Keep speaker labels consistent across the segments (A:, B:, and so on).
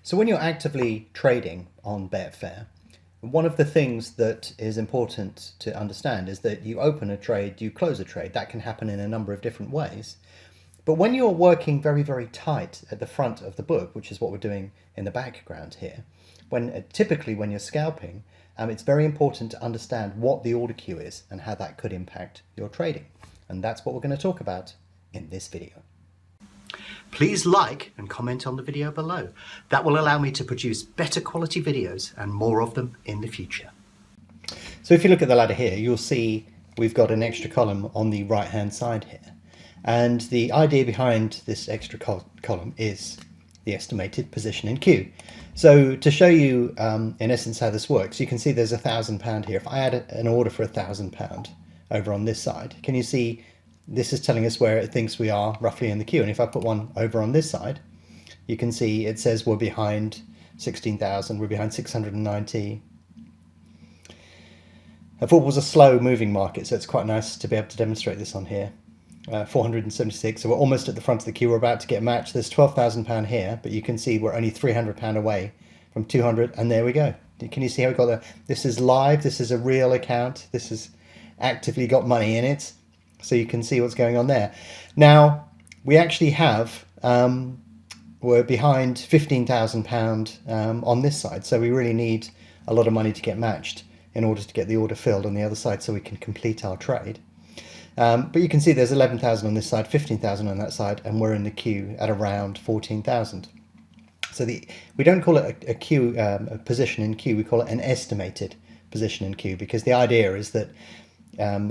A: So when you're actively trading on Betfair, one of the things that is important to understand is that you open a trade, you close a trade. That can happen in a number of different ways. But when you're working very, very tight at the front of the book, which is what we're doing in the background here, typically when you're scalping, it's very important to understand what the order queue is and how that could impact your trading. And that's what we're going to talk about in this video. Please like and comment on the video below. That will allow me to produce better quality videos and more of them in the future. So if you look at the ladder here, you'll see we've got an extra column on the right hand side here. And the idea behind this extra column is the estimated position in queue. So to show you in essence how this works, you can see there's £1,000 here. If I add an order for £1,000 over on this side, can you see this is telling us where it thinks we are roughly in the queue? And if I put one over on this side, you can see it says we're behind 16,000, we're behind 690. Football's a slow moving market, so it's quite nice to be able to demonstrate this on here. 476, so we're almost at the front of the queue, we're about to get matched. There's £12,000 here, but you can see we're only £300 away from 200, and there we go. Can you see how we got there? This is live, this is a real account, this has actively got money in it, so you can see what's going on there. Now, we actually have, we're behind £15,000 on this side, so we really need a lot of money to get matched in order to get the order filled on the other side so we can complete our trade. But you can see there's 11,000 on this side, 15,000 on that side, and we're in the queue at around 14,000. So we don't call it a queue, a position in queue, we call it an estimated position in queue, because the idea is that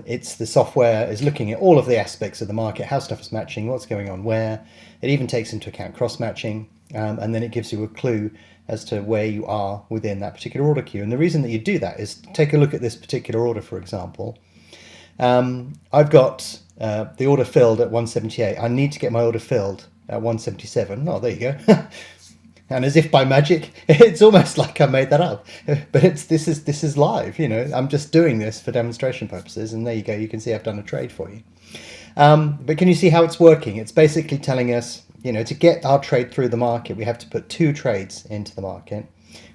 A: it's the software is looking at all of the aspects of the market, how stuff is matching, what's going on where. It even takes into account cross-matching, and then it gives you a clue as to where you are within that particular order queue. And the reason that you do that is take a look at this particular order, for example. I've got the order filled at 178. I need to get my order filled at 177. Oh, there you go. And as if by magic, it's almost like I made that up. But this is live. You know, I'm just doing this for demonstration purposes. And there you go. You can see I've done a trade for you. But can you see how it's working? It's basically telling us, you know, to get our trade through the market, we have to put 2 trades into the market.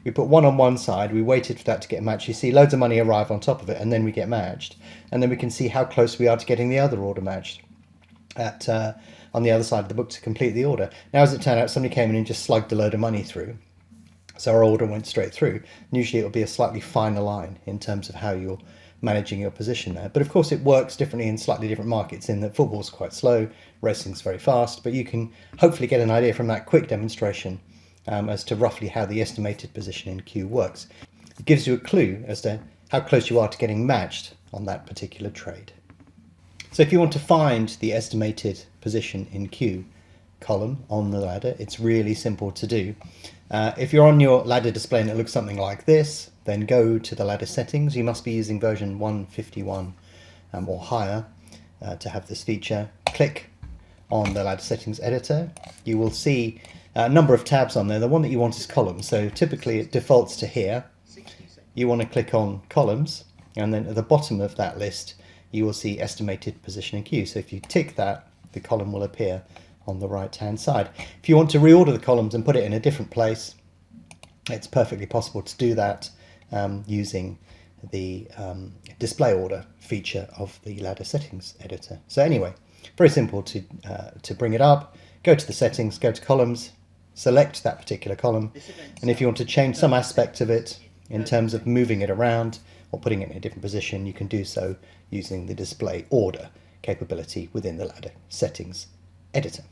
A: We put one on one side, we waited for that to get matched. You see loads of money arrive on top of it, and then we get matched. And then we can see how close we are to getting the other order matched at on the other side of the book to complete the order. Now, as it turned out, somebody came in and just slugged a load of money through. So our order went straight through. And usually it'll be a slightly finer line in terms of how you're managing your position there. But of course it works differently in slightly different markets, in that football's quite slow, racing's very fast, but you can hopefully get an idea from that quick demonstration as to roughly how the estimated position in queue works. It gives you a clue as to how close you are to getting matched on that particular trade. So if you want to find the estimated position in queue column on the ladder, it's really simple to do. If you're on your ladder display and it looks something like this, then go to the ladder settings. You must be using version 151 or higher to have this feature. Click on the ladder settings editor. You will see a number of tabs on there. The one that you want is columns, so typically it defaults to here. You want to click on columns, and then at the bottom of that list you will see estimated position in queue. So if you tick that, the column will appear on the right hand side. If you want to reorder the columns and put it in a different place, it's perfectly possible to do that using the display order feature of the ladder settings editor. So anyway, very simple to bring it up. Go to the settings, go to columns, select that particular column, and if you want to change some aspect of it in terms of moving it around or putting it in a different position, you can do so using the display order capability within the ladder settings editor.